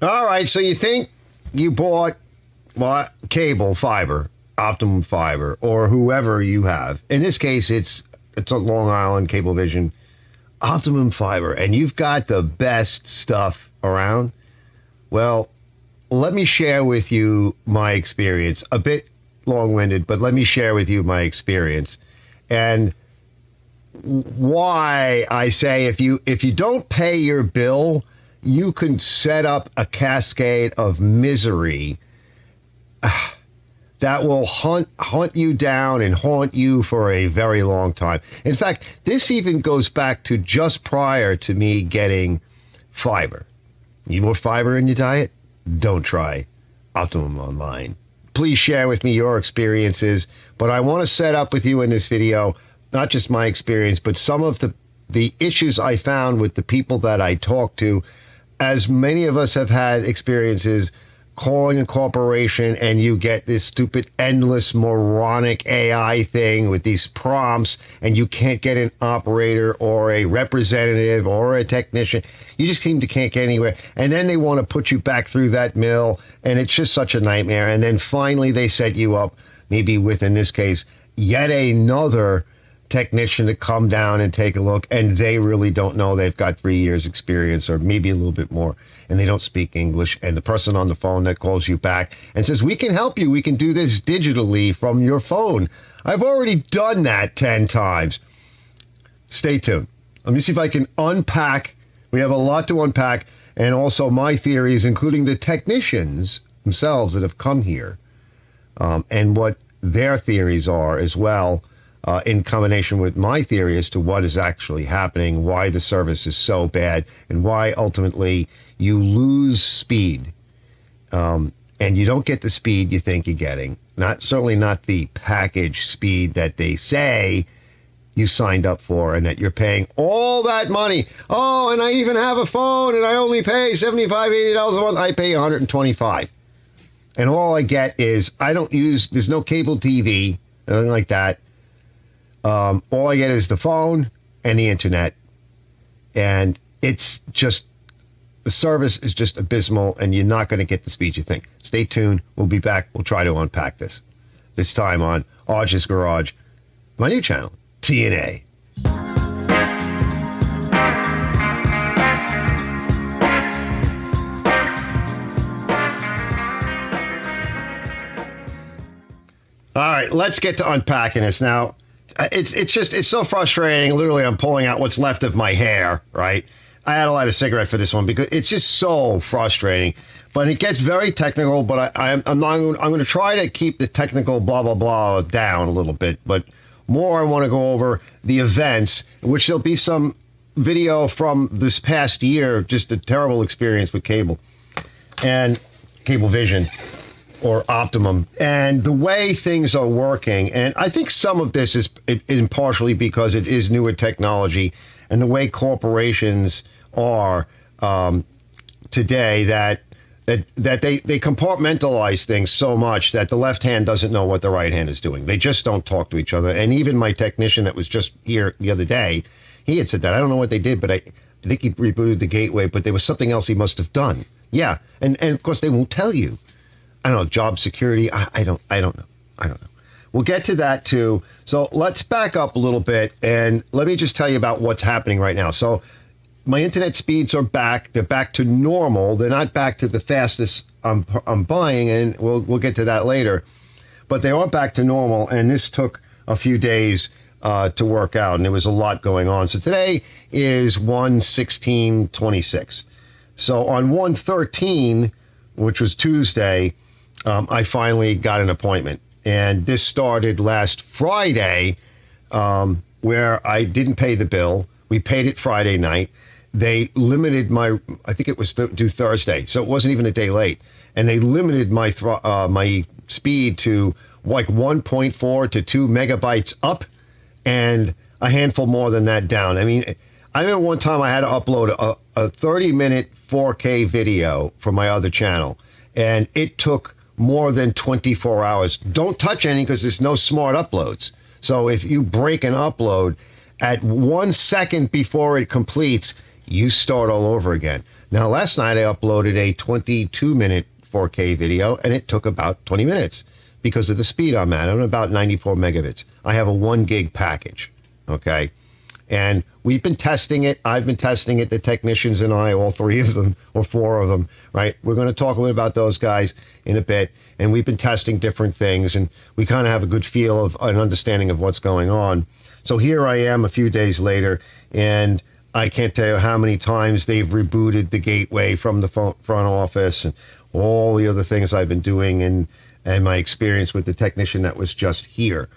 All right, so you think you bought cable, fiber, Optimum Fiber, or whoever you have. In this case, it's a Long Island Cablevision Optimum Fiber, and you've got the best stuff around. Well, let me share with you my experience. A bit long-winded, but let me share with you my experience and why I say if you don't pay your bill, you can set up a cascade of misery that will hunt you down and haunt you for a very long time. In fact, this even goes back to just prior to me getting fiber. Need more fiber in your diet? Don't try Optimum Online. Please share with me your experiences, but I want to set up with you in this video, not just my experience, but some of the issues I found with the people that I talked to, as many of us have had experiences calling a corporation and you get this stupid, endless, moronic AI thing with these prompts and you can't get an operator or a representative or a technician. You just seem to can't get anywhere. And then they want to put you back through that mill and it's just such a nightmare. And then finally they set you up, maybe with, in this case, yet another technician to come down and take a look, and they really don't know. They've got 3 years experience or maybe a little bit more, and they don't speak English. And the person on the phone that calls you back and says, we can help you. We can do this digitally from your phone. I've already done that 10 times. Stay tuned. Let me see if I can unpack. We have a lot to unpack, and also my theories, including the technicians themselves that have come here, and what their theories are as well. In combination with my theory as to what is actually happening, why the service is so bad, and why ultimately you lose speed. And you don't get the speed you think you're getting. Certainly not the package speed that they say you signed up for and that you're paying all that money. Oh, and I even have a phone and I only pay $75, $80 a month. I pay $125. And all I get is, there's no cable TV, nothing like that. All I get is the phone and the internet, and it's just, the service is just abysmal, and you're not going to get the speed you think. Stay tuned. We'll be back. We'll try to unpack this time on AG's Garage, my new channel, T&A. All right, let's get to unpacking this now. It's so frustrating. Literally, I'm pulling out what's left of my hair, right? I had a light of cigarette for this one because it's just so frustrating. But it gets very technical, but I'm going to try to keep the technical blah, blah, blah down a little bit. But more, I want to go over the events, which there'll be some video from this past year, just a terrible experience with cable and Cablevision. Or Optimum, and the way things are working. And I think some of this is partially because it is newer technology and the way corporations are today that they compartmentalize things so much that the left hand doesn't know what the right hand is doing. They just don't talk to each other. And even my technician that was just here the other day, he had said that. I don't know what they did, but I think he rebooted the gateway, but there was something else he must have done. Yeah, and of course they won't tell you. I don't know, job security. I don't know. We'll get to that too. So let's back up a little bit and let me just tell you about what's happening right now. So my internet speeds are back. They're back to normal. They're not back to the fastest I'm buying, and we'll get to that later. But they are back to normal, and this took a few days to work out, and there was a lot going on. So today is 1/16/26. So on 1/13, which was Tuesday, I finally got an appointment. And this started last Friday, where I didn't pay the bill. We paid it Friday night. They limited I think it was due Thursday, so it wasn't even a day late. And they limited my speed to like 1.4 to 2 megabytes up and a handful more than that down. I mean, I remember one time I had to upload a 30-minute 4K video from my other channel, and it took more than 24 hours. Don't touch any because there's no smart uploads. So if you break an upload at 1 second before it completes, you start all over again. Now, last night I uploaded a 22-minute 4K video, and it took about 20 minutes because of the speed I'm at. I'm about 94 megabits. I have a 1 gig package, okay? And we've been testing it. I've been testing it, the technicians and I, all 3 of them, or 4 of them, right? We're going to talk a little about those guys in a bit. And we've been testing different things, and we kind of have a good feel of an understanding of what's going on. So here I am a few days later, and I can't tell you how many times they've rebooted the gateway from the front office and all the other things I've been doing and my experience with the technician that was just here.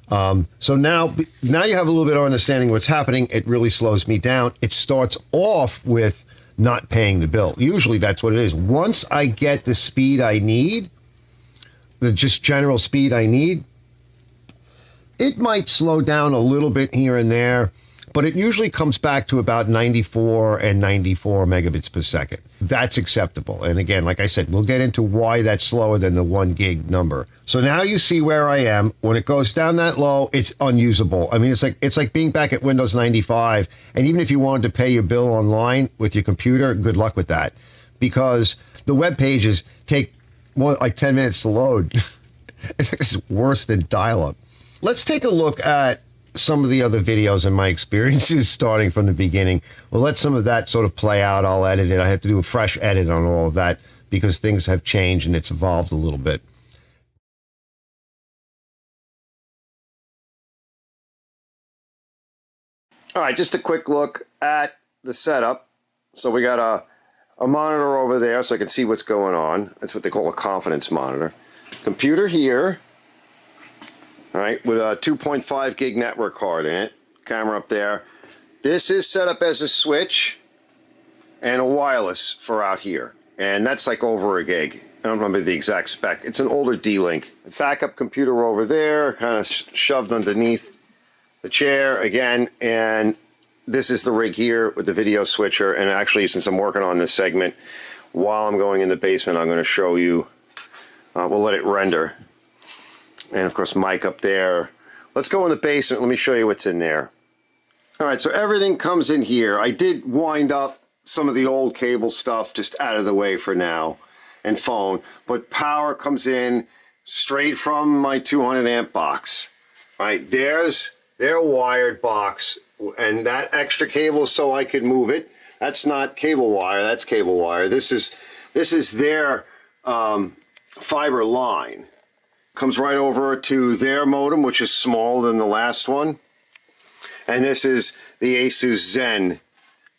So now you have a little bit of understanding what's happening. It really slows me down. It starts off with not paying the bill. Usually that's what it is. Once I get the speed I need, the just general speed I need, it might slow down a little bit here and there, but it usually comes back to about 94 and 94 megabits per second. That's acceptable. And again, like I said, we'll get into why that's slower than the 1 gig number. So now you see where I am. When it goes down that low, it's unusable. I mean, it's like being back at Windows 95. And even if you wanted to pay your bill online with your computer, good luck with that. Because the web pages take more like 10 minutes to load. It's worse than dial-up. Let's take a look at some of the other videos and my experiences starting from the beginning. We'll let some of that sort of play out. I'll edit it. I have to do a fresh edit on all of that because things have changed and it's evolved a little bit. All right, just a quick look at the setup. So we got a monitor over there so I can see what's going on. That's what they call a confidence monitor. Computer here. All right, with a 2.5 gig network card in it. Camera up there. This is set up as a switch and a wireless for out here. And that's like over a gig. I don't remember the exact spec. It's an older D-Link. Backup computer over there, kind of shoved underneath the chair again. And this is the rig here with the video switcher. And actually, since I'm working on this segment, while I'm going in the basement, I'm going to show you. We'll let it render. And of course, mic up there. Let's go in the basement. Let me show you what's in there. All right, so everything comes in here. I did wind up some of the old cable stuff just out of the way for now, and phone. But power comes in straight from my 200 amp box. All right, there's their wired box, and that extra cable so I could move it. That's not cable wire. That's cable wire. This is their fiber line. Comes right over to their modem, which is smaller than the last one. And this is the Asus Zen.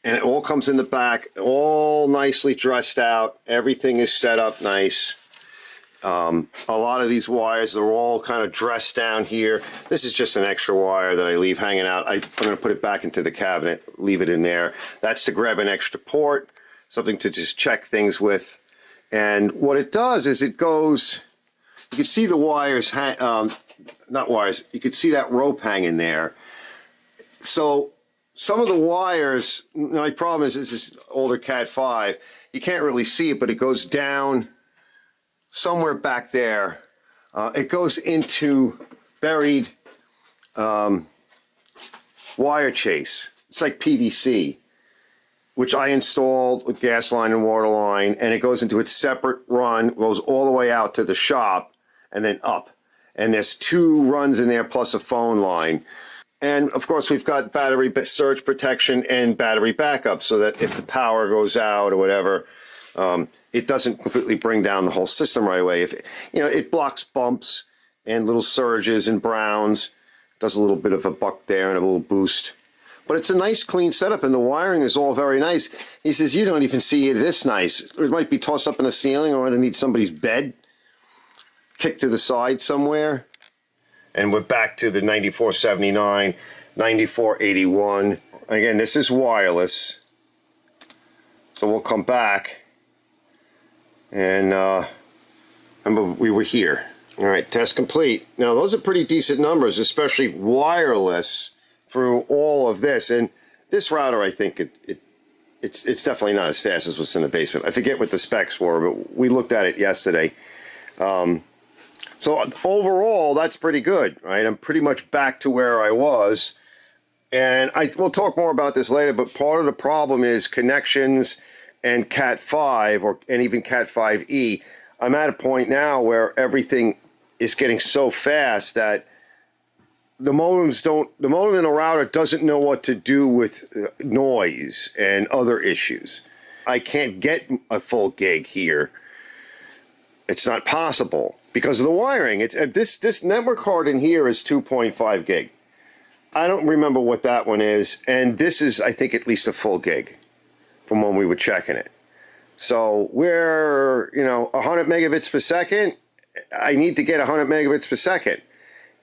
And it all comes in the back, all nicely dressed out. Everything is set up nice. A lot of these wires, they're all kind of dressed down here. This is just an extra wire that I leave hanging out. I'm going to put it back into the cabinet, leave it in there. That's to grab an extra port, something to just check things with. And what it does is it goes... You can see the wires, not wires, you could see that rope hanging there. So some of the wires, my problem is this is older Cat 5. You can't really see it, but it goes down somewhere back there. It goes into buried wire chase. It's like PVC, which I installed with gas line and water line, and it goes into its separate run, goes all the way out to the shop, and then up. And there's 2 runs in there plus a phone line. And of course, we've got battery surge protection and battery backup so that if the power goes out or whatever, it doesn't completely bring down the whole system right away. If it blocks bumps and little surges and browns, does a little bit of a buck there and a little boost. But it's a nice clean setup and the wiring is all very nice. He says, you don't even see it this nice. It might be tossed up in the ceiling or underneath somebody's bed. Kicked to the side somewhere, and we're back to the 9479, 9481. Again, this is wireless, so we'll come back, and remember we were here. All right, test complete. Now those are pretty decent numbers, especially wireless through all of this. And this router, I think it's definitely not as fast as what's in the basement. I forget what the specs were, but we looked at it yesterday. So overall, that's pretty good, right? I'm pretty much back to where I was. And we'll talk more about this later, but part of the problem is connections and Cat 5 and even Cat 5e, I'm at a point now where everything is getting so fast that the modem in the router doesn't know what to do with noise and other issues. I can't get a full gig here. It's not possible because of the wiring. This network card in here is 2.5 gig. I don't remember what that one is, and this is, I think, at least a full gig from when we were checking it. So we're, 100 megabits per second. I need to get 100 megabits per second.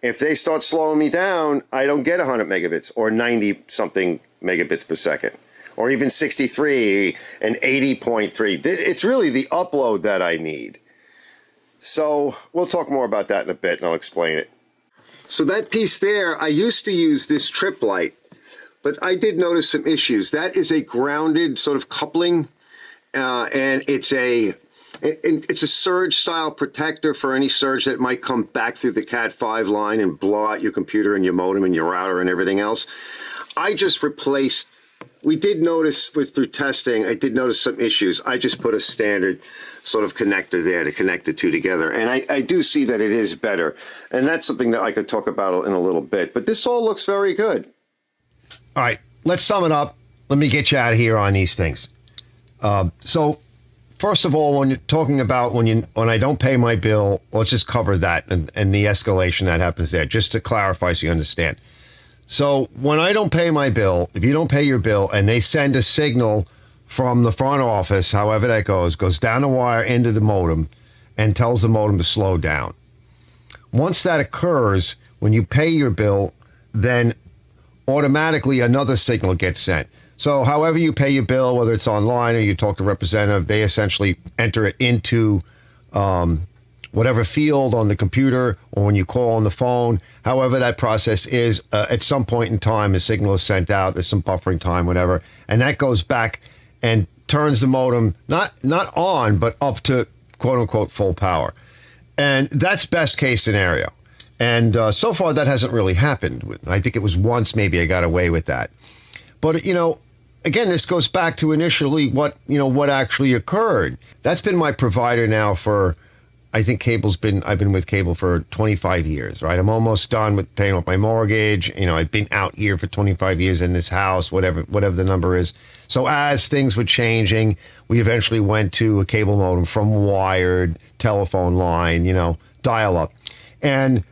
If they start slowing me down, I don't get 100 megabits or 90 something megabits per second, or even 63 and 80.3. It's really the upload that I need. So we'll talk more about that in a bit, and I'll explain it. So that piece there, I used to use this trip light, but I did notice some issues. That is a grounded sort of coupling, and it's a surge style protector for any surge that might come back through the Cat 5 line and blow out your computer and your modem and your router and everything else. I just replaced, we did notice through testing, I did notice some issues. I just put a standard sort of connector there to connect the two together. And I do see that it is better. And that's something that I could talk about in a little bit. But this all looks very good. All right, let's sum it up. Let me get you out of here on these things. So first of all, when you're talking about when I don't pay my bill, let's just cover that and the escalation that happens there, just to clarify so you understand. So when I don't pay my bill, if you don't pay your bill and they send a signal from the front office, however that goes down the wire into the modem and tells the modem to slow down. Once that occurs, when you pay your bill, then automatically another signal gets sent. So however you pay your bill, whether it's online or you talk to a representative, they essentially enter it into whatever field on the computer or when you call on the phone. However that process is, at some point in time, a signal is sent out. There's some buffering time, whatever. And that goes back and turns the modem not on, but up to quote-unquote full power. And that's best case scenario. And so far, that hasn't really happened. I think it was once maybe I got away with that. But, again, this goes back to initially what actually occurred. That's been my provider now for, I think I've been with cable for 25 years, right? I'm almost done with paying off my mortgage. I've been out here for 25 years in this house, whatever the number is. So as things were changing, we eventually went to a cable modem from wired telephone line, dial up. And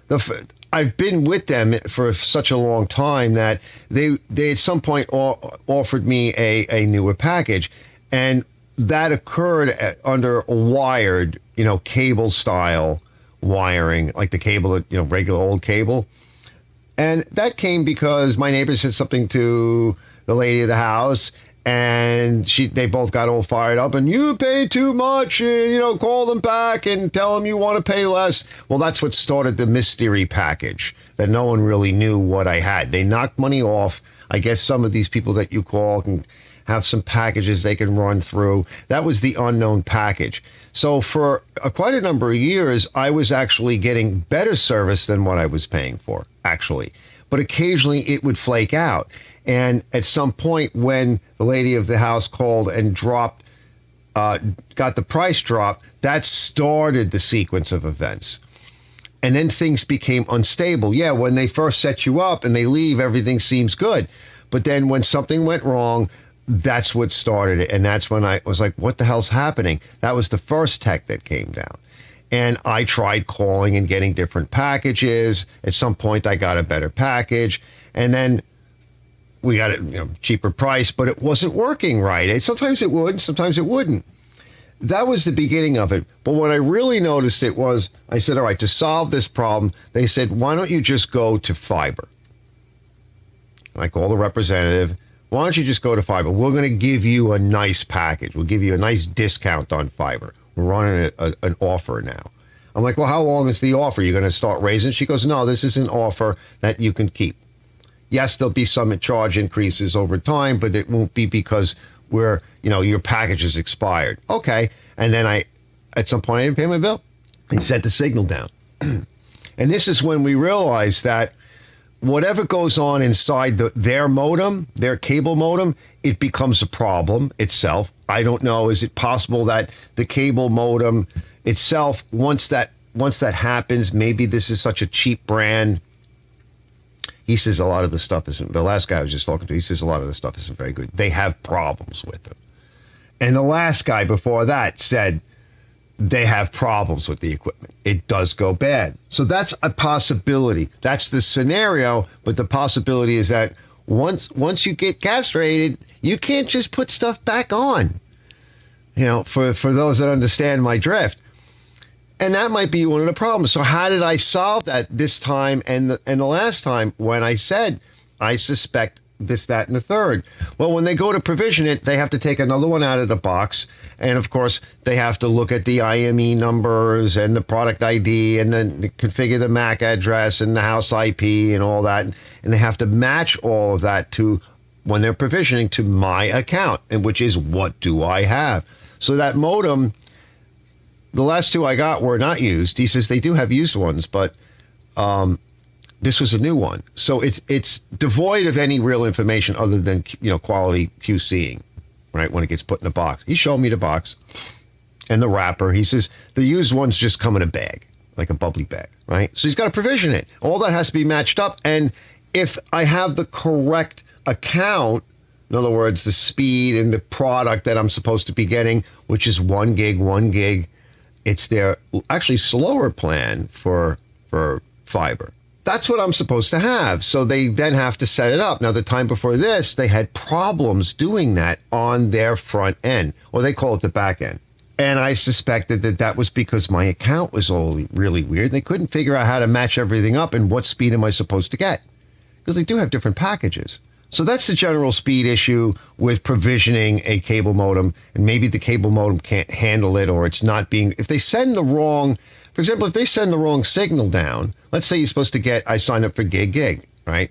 I've been with them for such a long time that they at some point offered me a newer package, and that occurred under a wired, cable style wiring, like the cable, regular old cable. And that came because my neighbor said something to the lady of the house, and they both got all fired up, and you pay too much, and, call them back and tell them you want to pay less. Well, that's what started the mystery package that no one really knew what I had. They knocked money off. I guess some of these people that you call can have some packages they can run through. That was the unknown package. So for quite a number of years, I was actually getting better service than what I was paying for, actually. But occasionally it would flake out. And at some point when the lady of the house called and got the price drop, that started the sequence of events. And then things became unstable. Yeah, when they first set you up and they leave, everything seems good. But then when something went wrong, that's what started it. And that's when I was like, what the hell's happening? That was the first tech that came down. And I tried calling and getting different packages. At some point, I got a better package. And then we got a cheaper price, but it wasn't working right. Sometimes it would, sometimes it wouldn't. That was the beginning of it. But when I really noticed it was, I said, all right, to solve this problem, they said, why don't you just go to fiber? I called the representative. Why don't you just go to fiber? We're going to give you a nice package. We'll give you a nice discount on fiber. We're running an offer now. I'm like, well, how long is the offer? You're going to start raising? She goes, no, this is an offer that you can keep. Yes, there'll be some charge increases over time, but it won't be because your package is expired. Okay. And then at some point, I didn't pay my bill. They sent the signal down. And this is when we realized that whatever goes on inside their modem, their cable modem, it becomes a problem itself. I don't know. Is it possible that the cable modem itself, once that happens, maybe this is such a cheap brand. He says a lot of the stuff isn't, the last guy I was just talking to, he says a lot of the stuff isn't very good. They have problems with them. And the last guy before that said they have problems with the equipment. It does go bad. So that's a possibility. That's the scenario, but the possibility is that once you get castrated, you can't just put stuff back on. You know, for those that understand my drift. And that might be one of the problems. So how did I solve that this time and the last time when I said I suspect this, that, and the third? Well, when they go to provision it, they have to take another one out of the box. And of course, they have to look at the IME numbers and the product ID and then configure the MAC address and the house IP and all that. And they have to match all of that to, when they're provisioning, to my account, and which is, what do I have? So that modem, the last two I got were not used. He says they do have used ones, but this was a new one. So it's devoid of any real information other than, quality QCing, right, when it gets put in a box. He showed me the box and the wrapper. He says the used ones just come in a bag, like a bubbly bag, right? So he's got to provision it. All that has to be matched up. And if I have the correct account, in other words, the speed and the product that I'm supposed to be getting, which is 1 gig, it's their actually slower plan for fiber. That's what I'm supposed to have. So they then have to set it up. Now, the time before this, they had problems doing that on their front end, or they call it the back end. And I suspected that was because my account was all really weird. They couldn't figure out how to match everything up and what speed am I supposed to get, because they do have different packages. So that's the general speed issue with provisioning a cable modem, and maybe the cable modem can't handle it, or it's not being, if they send the wrong, for example, if they send the wrong signal down, let's say you're supposed to get, I signed up for gig, right?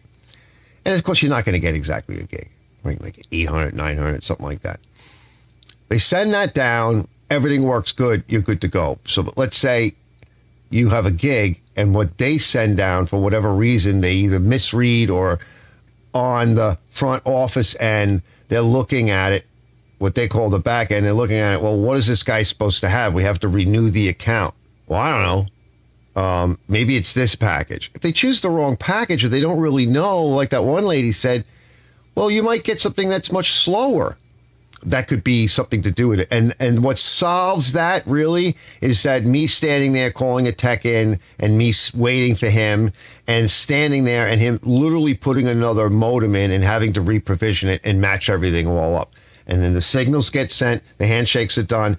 And of course, you're not going to get exactly a gig, right? Like 800, 900, something like that. They send that down, everything works good, you're good to go. So let's say you have a gig, and what they send down, for whatever reason, they either misread, or on the front office end, they're looking at it, what they call the back end, they're looking at it, well, what is this guy supposed to have? We have to renew the account. Well, I don't know. Maybe it's this package. If they choose the wrong package, or they don't really know, like that one lady said, well, you might get something that's much slower. That could be something to do with it. And what solves that really is that me standing there calling a tech in, and me waiting for him, and standing there and him literally putting another modem in and having to reprovision it and match everything all up. And then the signals get sent, the handshakes are done,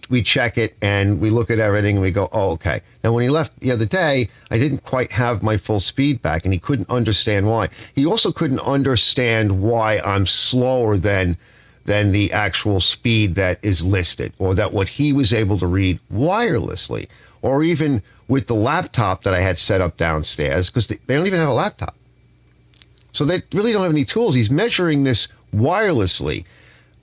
we check it, and we look at everything, and we go, oh, okay. Now, when he left the other day, I didn't quite have my full speed back, and he couldn't understand why. He also couldn't understand why I'm slower than the actual speed that is listed, or that what he was able to read wirelessly, or even with the laptop that I had set up downstairs, because they don't even have a laptop. So they really don't have any tools. He's measuring this wirelessly.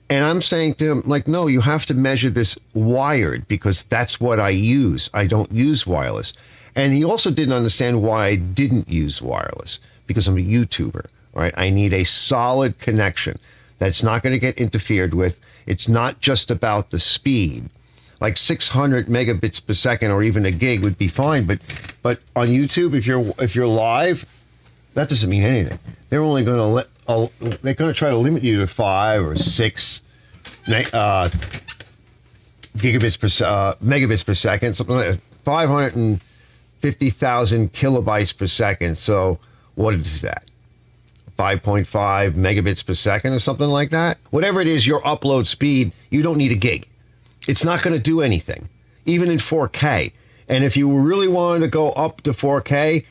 And I'm saying to him, like, no, you have to measure this wired, because that's what I use. I don't use wireless. And he also didn't understand why I didn't use wireless, because I'm a YouTuber, right? I need a solid connection that's not going to get interfered with. It's not just about the speed. Like 600 megabits per second, or even a gig would be fine. But on YouTube, if you're live, that doesn't mean anything. They're only going to they're going to try to limit you to 5 or 6 megabits per second, something like that, 550,000 kilobytes per second. So what is that? 5.5 megabits per second or something like that. Whatever it is, your upload speed, you don't need a gig. It's not going to do anything, even in 4K. And if you really wanted to go up to 4K,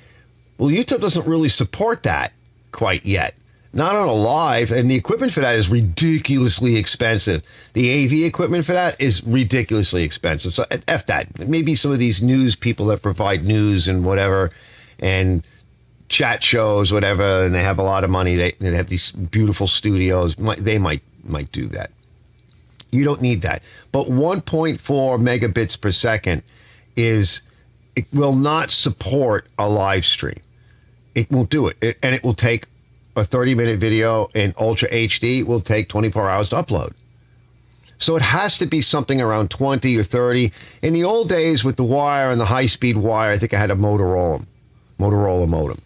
well, YouTube doesn't really support that quite yet. Not on a live, and the equipment for that is ridiculously expensive. The AV equipment for that is ridiculously expensive. So F that. Maybe some of these news people that provide news and whatever, and chat shows, whatever, and they have a lot of money. They have these beautiful studios. They might do that. You don't need that. But 1.4 megabits per second it will not support a live stream. it won't do it. And it will take a 30-minute video in Ultra HD. It will take 24 hours to upload. So it has to be something around 20 or 30. In the old days with the wire and the high-speed wire, I think I had a Motorola modem.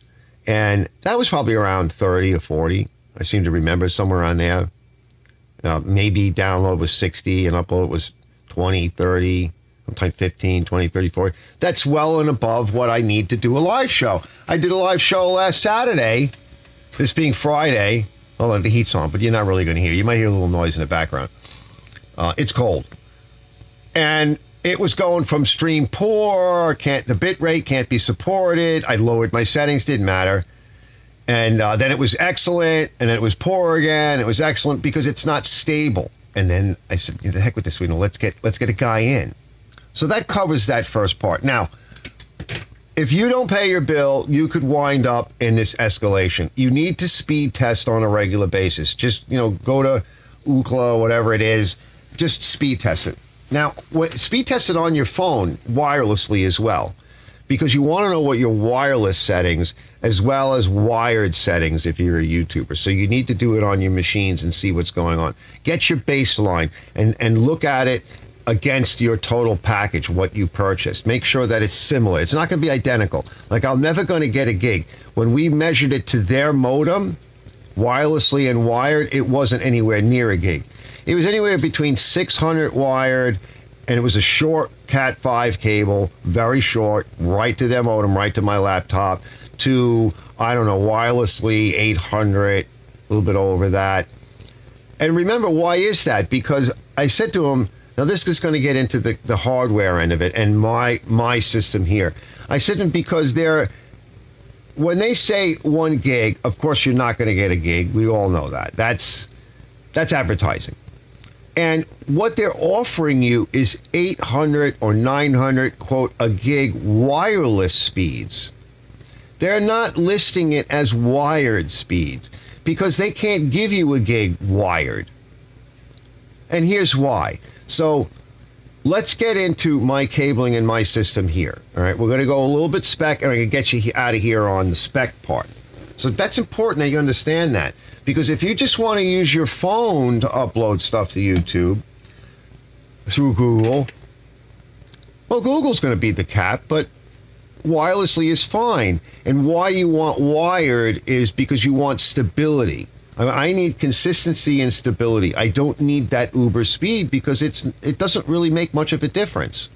And that was probably around 30 or 40. I seem to remember somewhere around there. Maybe download was 60 and upload was 20, 30, sometimes 15, 20, 30, 40. That's well and above what I need to do a live show. I did a live show last Saturday, this being Friday. Hold on, the heat's on, but you're not really going to hear. You might hear a little noise in the background. It's cold. And it was going from stream poor, the bit rate can't be supported. I lowered my settings, didn't matter. And then it was excellent, and then it was poor again. It was excellent because it's not stable. And then I said, the heck with this, let's get a guy in. So that covers that first part. Now, if you don't pay your bill, you could wind up in this escalation. You need to speed test on a regular basis. Just, go to Ookla, whatever it is, just speed test it. Now, speed test it on your phone wirelessly as well, because you want to know what your wireless settings as well as wired settings if you're a YouTuber. So you need to do it on your machines and see what's going on. Get your baseline and look at it against your total package, what you purchased. Make sure that it's similar. It's not going to be identical. Like, I'm never going to get a gig. When we measured it to their modem, wirelessly and wired, it wasn't anywhere near a gig. It was anywhere between 600 wired, and it was a short Cat 5 cable, very short, right to their modem, right to my laptop, to, I don't know, wirelessly 800, a little bit over that. And remember, why is that? Because I said to him, now this is going to get into the hardware end of it and my system here. I said to him, because when they say 1 gig, of course you're not going to get a gig. We all know that. That's advertising. And what they're offering you is 800 or 900, quote, a gig wireless speeds. They're not listing it as wired speeds because they can't give you a gig wired. And here's why. So let's get into my cabling and my system here. All right, we're going to go a little bit spec, and I'm going to get you out of here on the spec part. So that's important that you understand that. Because if you just want to use your phone to upload stuff to YouTube through Google, well, Google's going to be the cap, but wirelessly is fine. And why you want wired is because you want stability. I need consistency and stability. I don't need that uber speed because it doesn't really make much of a difference.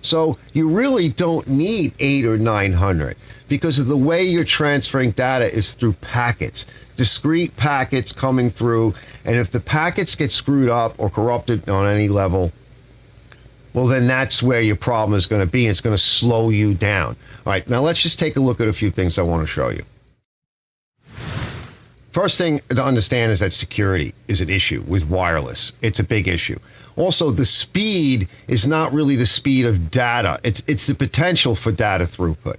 So you really don't need 800 or 900 because of the way you're transferring data is through packets, discrete packets coming through. And if the packets get screwed up or corrupted on any level, well, then that's where your problem is going to be. It's going to slow you down. All right, now let's just take a look at a few things I want to show you. First thing to understand is that security is an issue with wireless. It's a big issue. Also, the speed is not really the speed of data. It's the potential for data throughput.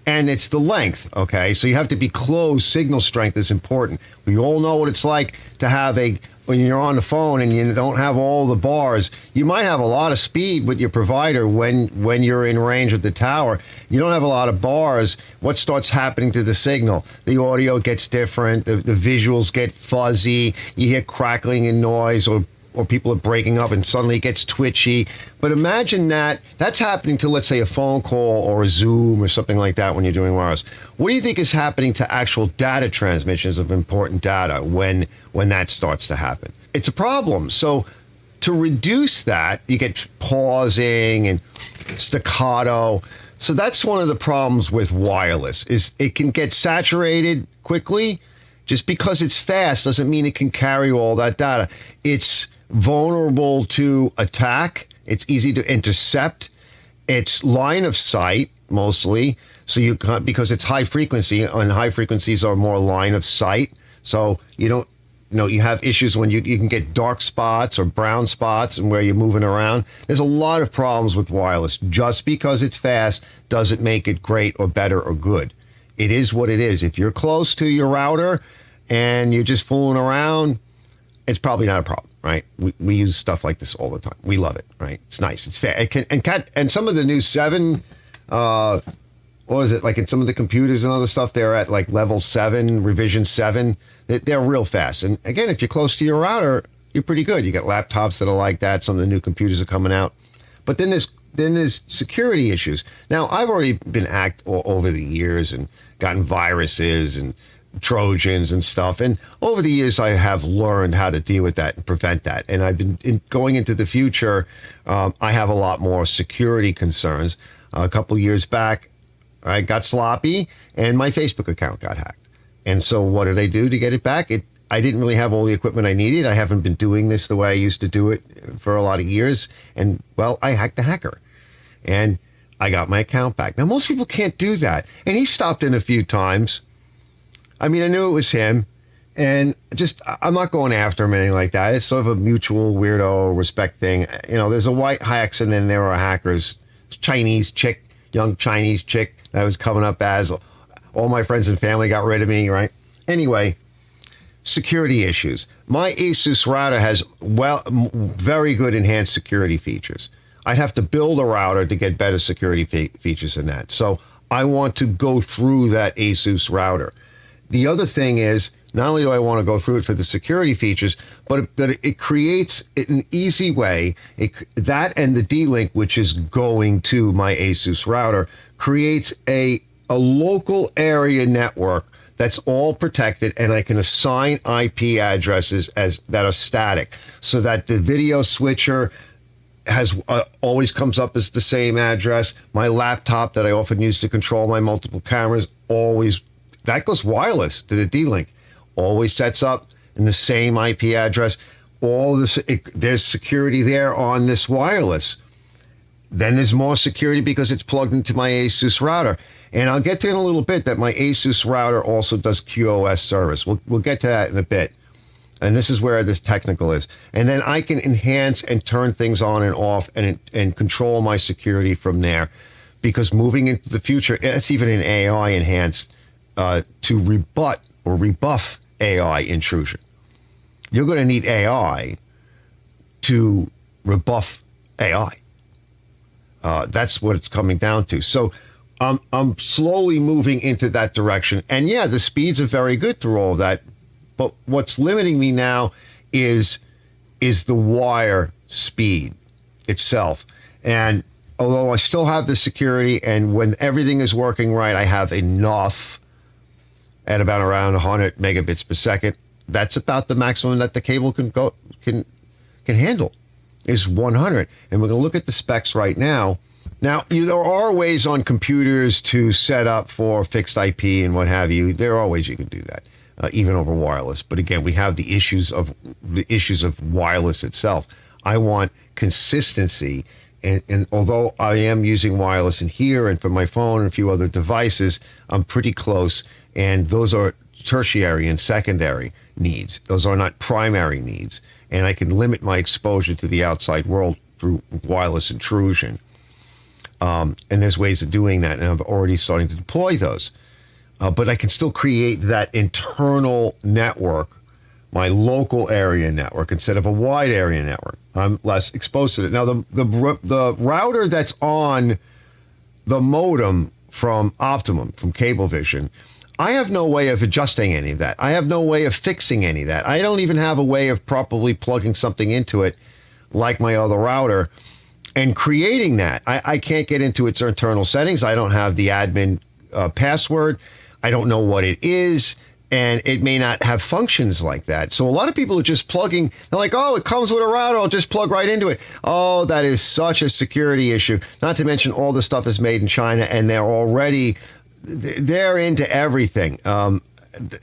And it's the length, okay? So you have to be close. Signal strength is important. We all know what it's like to have when you're on the phone and you don't have all the bars. You might have a lot of speed with your provider when you're in range of the tower. You don't have a lot of bars. What starts happening to the signal? The audio gets different. The visuals get fuzzy. You hear crackling and noise, or people are breaking up and suddenly it gets twitchy. But imagine that's happening to, let's say, a phone call or a Zoom or something like that when you're doing wireless. What do you think is happening to actual data transmissions of important data when that starts to happen? It's a problem. So to reduce that, you get pausing and staccato. So that's one of the problems with wireless, is it can get saturated quickly. Just because it's fast doesn't mean it can carry all that data. It's vulnerable to attack. It's easy to intercept. It's line of sight mostly. So because it's high frequency, and high frequencies are more line of sight. So you have issues when you can get dark spots or brown spots and where you're moving around. There's a lot of problems with wireless. Just because it's fast doesn't make it great or better or good. It is what it is. If you're close to your router and you're just fooling around, it's probably not a problem, right? We use stuff like this all the time. We love it, right? It's nice. It's fair. And some of the new 7 what is it, like in some of the computers and other stuff, they're at like level 7, revision 7. They're real fast. And again, if you're close to your router, you're pretty good. You got laptops that are like that. Some of the new computers are coming out. But then there's security issues. Now, I've already been hacked over the years and gotten viruses and Trojans and stuff. And over the years, I have learned how to deal with that and prevent that. And I've been going into the future. I have a lot more security concerns. A couple years back, I got sloppy and my Facebook account got hacked. And so what did I do to get it back? I didn't really have all the equipment I needed. I haven't been doing this the way I used to do it for a lot of years. And well, I hacked the hacker and I got my account back. Now, most people can't do that. And he stopped in a few times. I mean, I knew it was him, and I'm not going after him or anything like that. It's sort of a mutual weirdo respect thing. You know, there's a white hacks and then there are hackers. Chinese chick, young Chinese chick that was coming up as all my friends and family got rid of me, right? Anyway, security issues. My Asus router has very good enhanced security features. I'd have to build a router to get better security features than that. So I want to go through that Asus router. The other thing is, not only do I want to go through it for the security features, but it creates an easy way. That and the D-Link, which is going to my Asus router, creates a local area network that's all protected, and I can assign IP addresses that are static, so that the video switcher has always comes up as the same address. My laptop that I often use to control my multiple cameras that goes wireless to the D-Link. Always sets up in the same IP address. There's security there on this wireless. Then there's more security because it's plugged into my Asus router. And I'll get to in a little bit that my Asus router also does QoS service. We'll get to that in a bit. And this is where this technical is. And then I can enhance and turn things on and off and control my security from there. Because moving into the future, it's even an AI enhanced to rebut or rebuff AI intrusion. You're going to need AI to rebuff AI. That's what it's coming down to. So I'm slowly moving into that direction. And yeah, the speeds are very good through all of that. But what's limiting me now is the wire speed itself. And although I still have the security, and when everything is working right, I have enough at about around 100 megabits per second. That's about the maximum that the cable can handle, is 100. And we're going to look at the specs right now. Now, there are ways on computers to set up for fixed IP and what have you. There are ways you can do that, even over wireless. But again, we have the issues of wireless itself. I want consistency. And although I am using wireless in here and for my phone and a few other devices, I'm pretty close. And those are tertiary and secondary needs. Those are not primary needs. And I can limit my exposure to the outside world through wireless intrusion. And there's ways of doing that. And I'm already starting to deploy those. But I can still create that internal network, my local area network, instead of a wide area network. I'm less exposed to it. Now, the router that's on the modem from Optimum, from Cablevision, I have no way of adjusting any of that. I have no way of fixing any of that. I don't even have a way of properly plugging something into it like my other router and creating that. I can't get into its internal settings. I don't have the admin password. I don't know what it is. And it may not have functions like that. So a lot of people are just plugging. They're like, oh, it comes with a router. I'll just plug right into it. Oh, that is such a security issue. Not to mention all the stuff is made in China and they're into everything.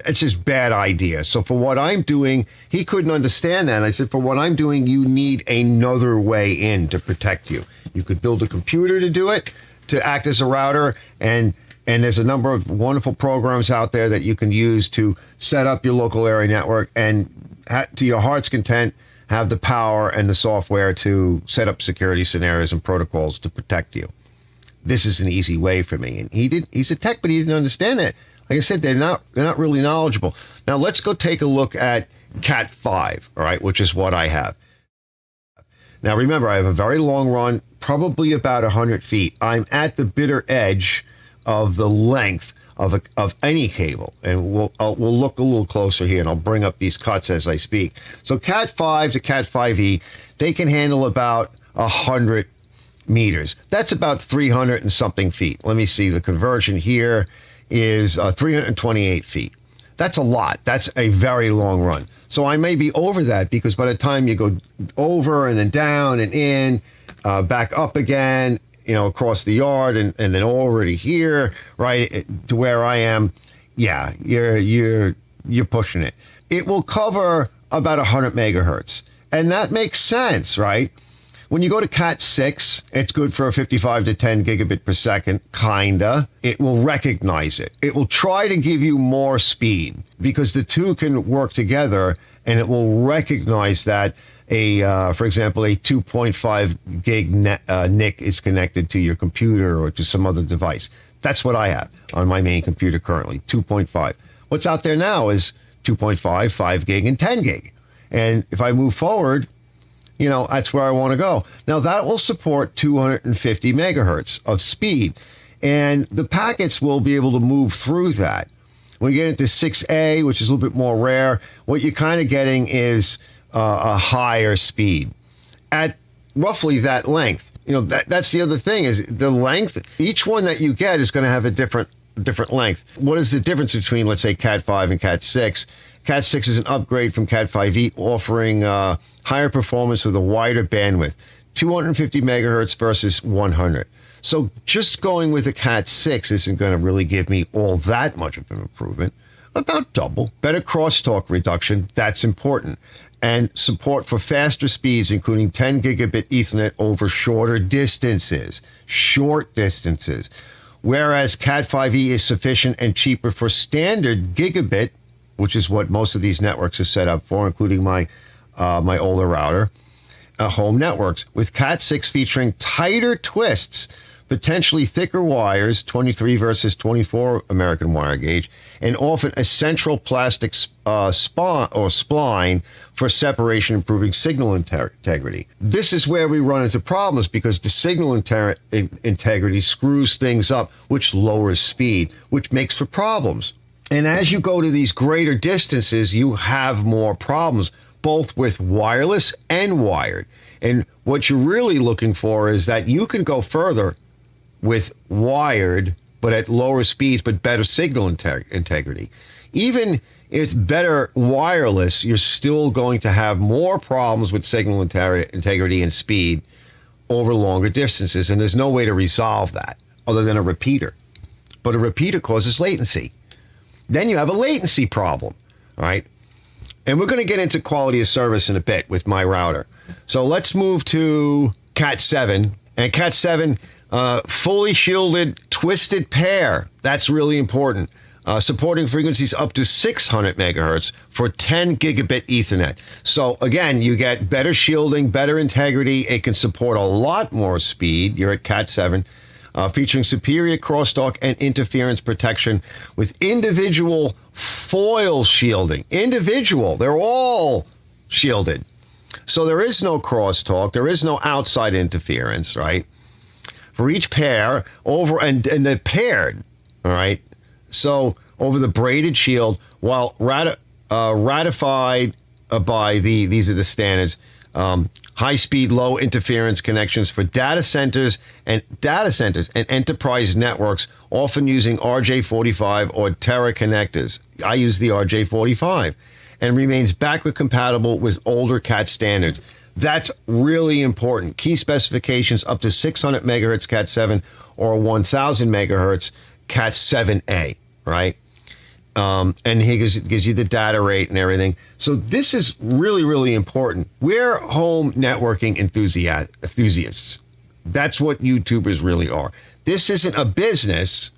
It's just bad idea. So for what I'm doing, he couldn't understand that. I said, for what I'm doing, you need another way in to protect you. You could build a computer to do it, to act as a router, and there's a number of wonderful programs out there that you can use to set up your local area network and, to your heart's content, have the power and the software to set up security scenarios and protocols to protect you. This is an easy way for me. And he's a tech, but he didn't understand it. Like I said, they're not really knowledgeable. Now let's go take a look at Cat 5, all right, which is what I have. Now remember, I have a very long run, probably about 100 feet. I'm at the bitter edge of the length of any cable. And we'll look a little closer here, and I'll bring up these cuts as I speak. So Cat 5 to Cat 5e, they can handle about 100 meters. That's about 300 and something feet. Let me see. The conversion here is 328 feet. That's a lot. That's a very long run. So I may be over that, because by the time you go over and then down and in, back up again, across the yard and then over to here, right to where I am, yeah, you're pushing it. It will cover about 100 megahertz. And that makes sense, right? When you go to Cat 6, it's good for a 55 to 10 gigabit per second, kinda. It will recognize it. It will try to give you more speed, because the two can work together, and it will recognize that for example, a 2.5 gig NIC is connected to your computer or to some other device. That's what I have on my main computer currently, 2.5. What's out there now is 2.5, 5 gig, and 10 gig. And if I move forward, that's where I want to go. Now, that will support 250 megahertz of speed, and the packets will be able to move through that. When you get into 6A, which is a little bit more rare, what you're kind of getting is a higher speed at roughly that length. That's the other thing, is the length. Each one that you get is going to have a different length. What is the difference between, let's say, Cat 5 and Cat 6? Cat 6 is an upgrade from Cat 5e, offering higher performance with a wider bandwidth, 250 megahertz versus 100. So just going with a Cat 6 isn't going to really give me all that much of an improvement. About double. Better crosstalk reduction, that's important. And support for faster speeds, including 10 gigabit Ethernet over short distances. Whereas Cat 5e is sufficient and cheaper for standard gigabit, which is what most of these networks are set up for, including my older router, home networks, with Cat 6 featuring tighter twists, potentially thicker wires, 23 versus 24 American wire gauge, and often a central plastic spline for separation, improving signal integrity. This is where we run into problems, because the signal integrity screws things up, which lowers speed, which makes for problems. And as you go to these greater distances, you have more problems, both with wireless and wired. And what you're really looking for is that you can go further with wired, but at lower speeds, but better signal integrity. Even if better wireless, you're still going to have more problems with signal integrity and speed over longer distances. And there's no way to resolve that other than a repeater. But a repeater causes latency. Then you have a latency problem, all right? And we're going to get into quality of service in a bit with my router. So let's move to Cat 7. And Cat 7, fully shielded twisted pair. That's really important. Supporting frequencies up to 600 megahertz for 10 gigabit Ethernet. So again, you get better shielding, better integrity. It can support a lot more speed. You're at Cat 7. Featuring superior crosstalk and interference protection with individual foil shielding. Individual, they're all shielded. So there is no crosstalk, there is no outside interference, right? For each pair, and they're paired, all right? So over the braided shield, while ratified by these are the standards, high-speed, low-interference connections for data centers and enterprise networks, often using RJ45 or Terra connectors. I use the RJ45, and remains backward compatible with older Cat standards. That's really important. Key specifications up to 600 megahertz Cat 7 or 1,000 megahertz Cat 7A, right? And he gives you the data rate and everything. So this is really, really important. We're home networking enthusiasts. That's what YouTubers really are. This isn't a business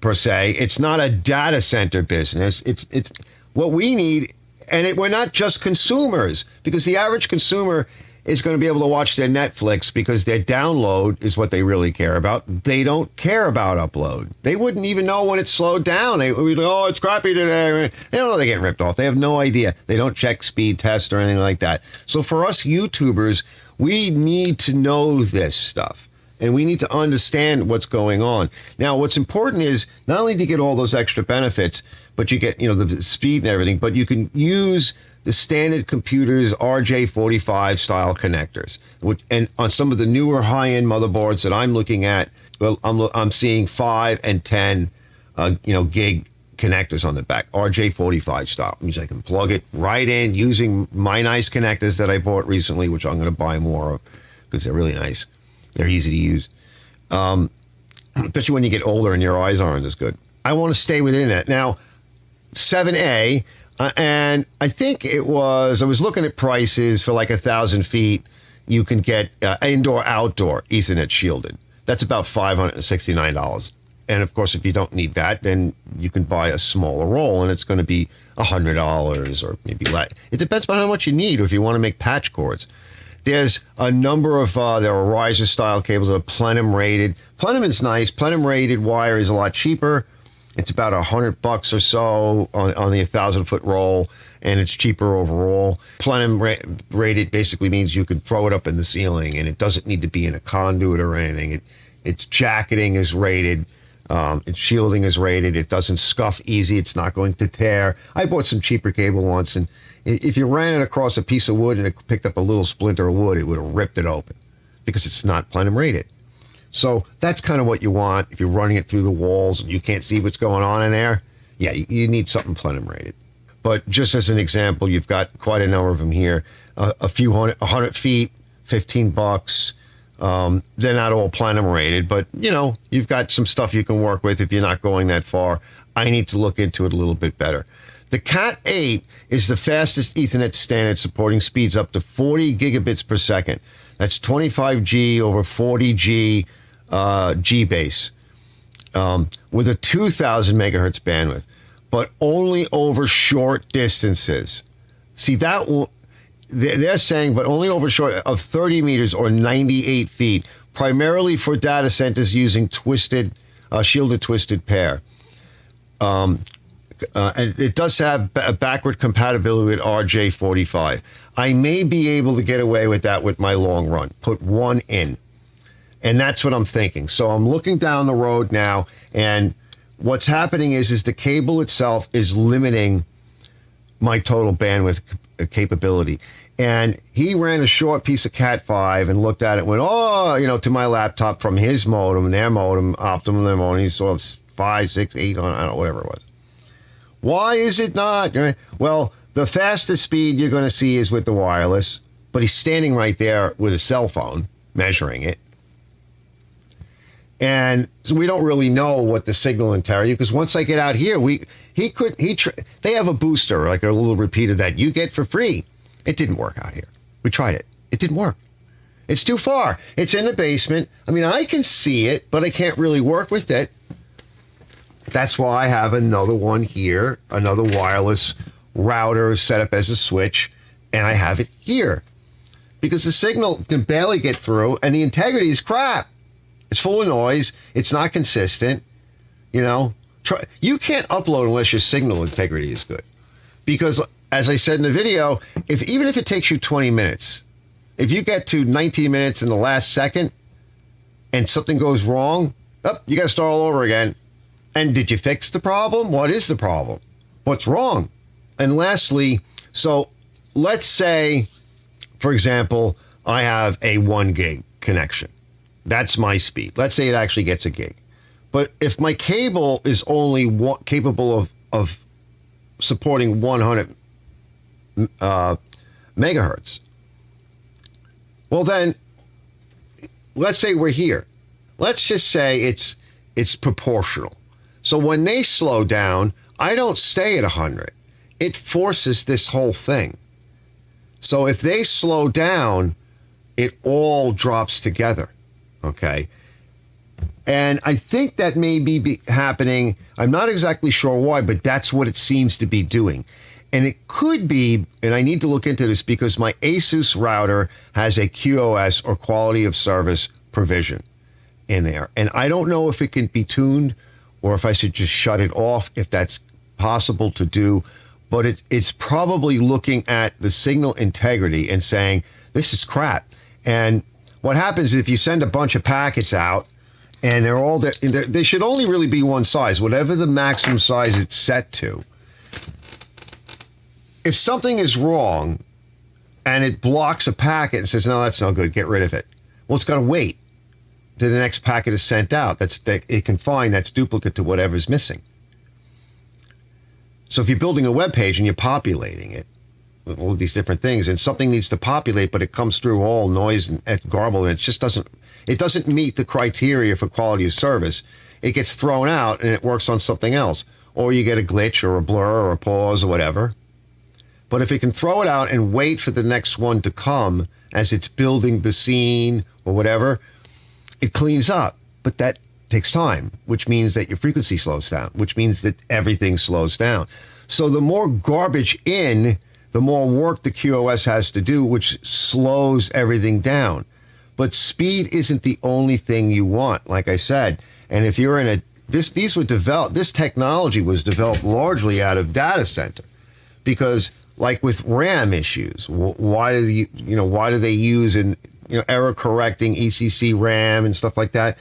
per se. It's not a data center business. It's what we need. And we're not just consumers, because the average consumer is going to be able to watch their Netflix because their download is what they really care about. They don't care about upload. They wouldn't even know when it slowed down. They would, oh, it's crappy today. They don't know they're getting ripped off. They have no idea. They don't check speed tests or anything like that. So for us YouTubers, we need to know this stuff. And we need to understand what's going on. Now, what's important is not only do you get all those extra benefits, but you get, the speed and everything, but you can use the standard computers RJ45 style connectors. And on some of the newer high-end motherboards that I'm looking at, well, I'm seeing 5 and 10, gig connectors on the back, RJ45 style. It means I can plug it right in using my nice connectors that I bought recently, which I'm going to buy more of because they're really nice. They're easy to use, especially when you get older and your eyes aren't as good. I want to stay within it. Now, 7A, and I think I was looking at prices for like 1,000 feet. You can get indoor-outdoor Ethernet shielded. That's about $569. And of course, if you don't need that, then you can buy a smaller roll, and it's going to be $100 or maybe less. It depends on how much you need, or if you want to make patch cords. There's a number of, there are riser style cables that are plenum rated. Plenum is nice. Plenum rated wire is a lot cheaper. It's about $100 or so on the 1,000-foot roll, and it's cheaper overall. Plenum rated basically means you can throw it up in the ceiling, and it doesn't need to be in a conduit or anything. Its jacketing is rated. Its shielding is rated. It doesn't scuff easy. It's not going to tear. I bought some cheaper cable once, and if you ran it across a piece of wood and it picked up a little splinter of wood, it would have ripped it open because it's not plenum rated. So that's kind of what you want. If you're running it through the walls and you can't see what's going on in there, yeah, you need something plenum rated. But just as an example, you've got quite a number of them here. A few 100 feet, $15. They're not all plenum rated, but you've got some stuff you can work with if you're not going that far. I need to look into it a little bit better. The Cat 8 is the fastest Ethernet standard, supporting speeds up to 40 gigabits per second. That's 25G over 40G G-base with a 2,000 megahertz bandwidth, but only over short distances. See, they're saying, but only over short of 30 meters or 98 feet, primarily for data centers using shielded twisted pair. And it does have a backward compatibility with RJ45. I may be able to get away with that with my long run. Put one in. And that's what I'm thinking. So I'm looking down the road now, and what's happening is the cable itself is limiting my total bandwidth capability. And he ran a short piece of Cat 5 and looked at it and went, to my laptop from his modem, their modem, Optimum, their modem. He saw 5, 6, 8, I don't know, whatever it was. Why is it not? Well, the fastest speed you're going to see is with the wireless, but he's standing right there with a cell phone measuring it. And so we don't really know what the signal integrity, because once I get out here, they have a booster, like a little repeater that you get for free. It didn't work out here. We tried it. It didn't work. It's too far. It's in the basement. I mean, I can see it, but I can't really work with it. That's why I have another one here, another wireless router set up as a switch, and I have it here. Because the signal can barely get through, and the integrity is crap. It's full of noise. It's not consistent. You can't upload unless your signal integrity is good. Because, as I said in the video, even if it takes you 20 minutes, if you get to 19 minutes in the last second and something goes wrong, you got to start all over again. And did you fix the problem? What is the problem? What's wrong? And lastly, so let's say, for example, I have a 1 gig connection. That's my speed. Let's say it actually gets a gig. But if my cable is only capable of supporting 100 megahertz, well then, let's say we're here. Let's just say it's proportional. So when they slow down, I don't stay at 100. It forces this whole thing. So if they slow down, it all drops together. Okay. And I think that may be happening. I'm not exactly sure why, but that's what it seems to be doing. And it could be, and I need to look into this because my Asus router has a QoS or quality of service provision in there. And I don't know if it can be tuned or if I should just shut it off, if that's possible to do. But it's probably looking at the signal integrity and saying, this is crap. And what happens is if you send a bunch of packets out and they should only really be one size, whatever the maximum size it's set to. If something is wrong and it blocks a packet and says, no, that's no good, get rid of it. Well, it's got to wait till the next packet is sent out. It can find that's duplicate to whatever's missing. So if you're building a web page and you're populating it with all of these different things, and something needs to populate, but it comes through all noise and garble, and it doesn't meet the criteria for quality of service, it gets thrown out and it works on something else. Or you get a glitch or a blur or a pause or whatever. But if it can throw it out and wait for the next one to come as it's building the scene or whatever, it cleans up. But that takes time, which means that your frequency slows down, which means that everything slows down. So the more garbage in, the more work the QoS has to do, which slows everything down. But speed isn't the only thing you want, like I said. And if you're in this technology was developed largely out of data center, because like with RAM issues, why do they use error correcting ECC RAM and stuff like that?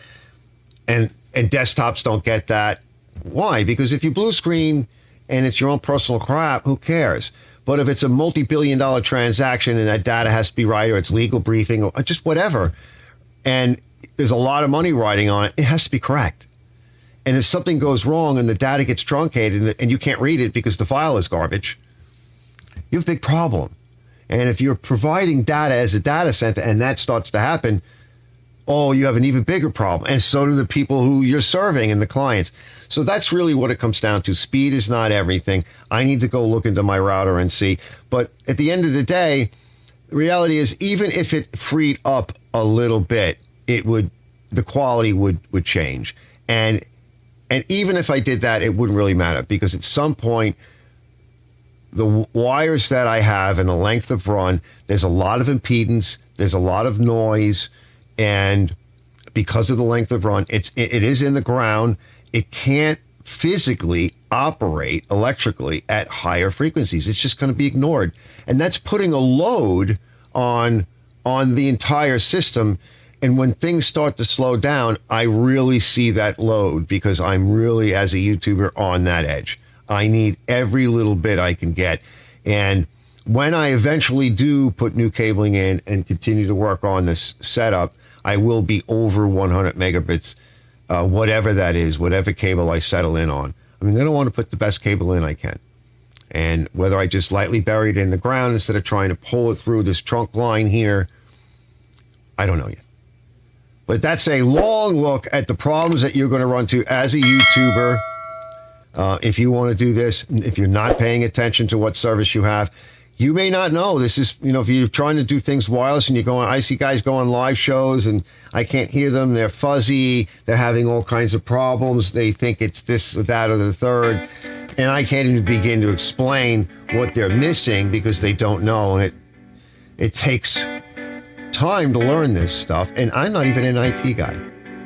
And desktops don't get that. Why? Because if you blue screen and it's your own personal crap, who cares? But if it's a multi-billion-dollar transaction and that data has to be right, or it's legal briefing, or just whatever, and there's a lot of money riding on it, it has to be correct. And if something goes wrong and the data gets truncated and you can't read it because the file is garbage, you have a big problem. And if you're providing data as a data center and that starts to happen, oh, you have an even bigger problem. And so do the people who you're serving and the clients. So that's really what it comes down to. Speed is not everything. I need to go look into my router and see. But at the end of the day, the reality is, even if it freed up a little bit, the quality would change. And even if I did that, it wouldn't really matter, because at some point, the wires that I have and the length of run, there's a lot of impedance, there's a lot of noise, and because of the length of run, it is in the ground. It can't physically operate electrically at higher frequencies. It's just going to be ignored. And that's putting a load on the entire system. And when things start to slow down, I really see that load, because I'm really, as a YouTuber, on that edge. I need every little bit I can get. And when I eventually do put new cabling in and continue to work on this setup, I will be over 100 megabits, whatever that is, whatever cable I settle in on. I mean, I don't want to put the best cable in I can. And whether I just lightly bury it in the ground instead of trying to pull it through this trunk line here, I don't know yet. But that's a long look at the problems that you're going to run into as a YouTuber. If you want to do this, if you're not paying attention to what service you have, you may not know. This is, if you're trying to do things wireless and I see guys go on live shows and I can't hear them. They're fuzzy. They're having all kinds of problems. They think it's this or that or the third. And I can't even begin to explain what they're missing because they don't know. And it takes time to learn this stuff. And I'm not even an IT guy.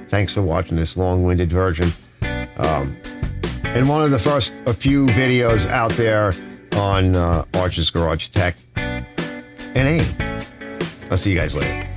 Thanks for watching this long-winded version. And one of a few videos out there on Arch's Garage Tech. And hey, I'll see you guys later.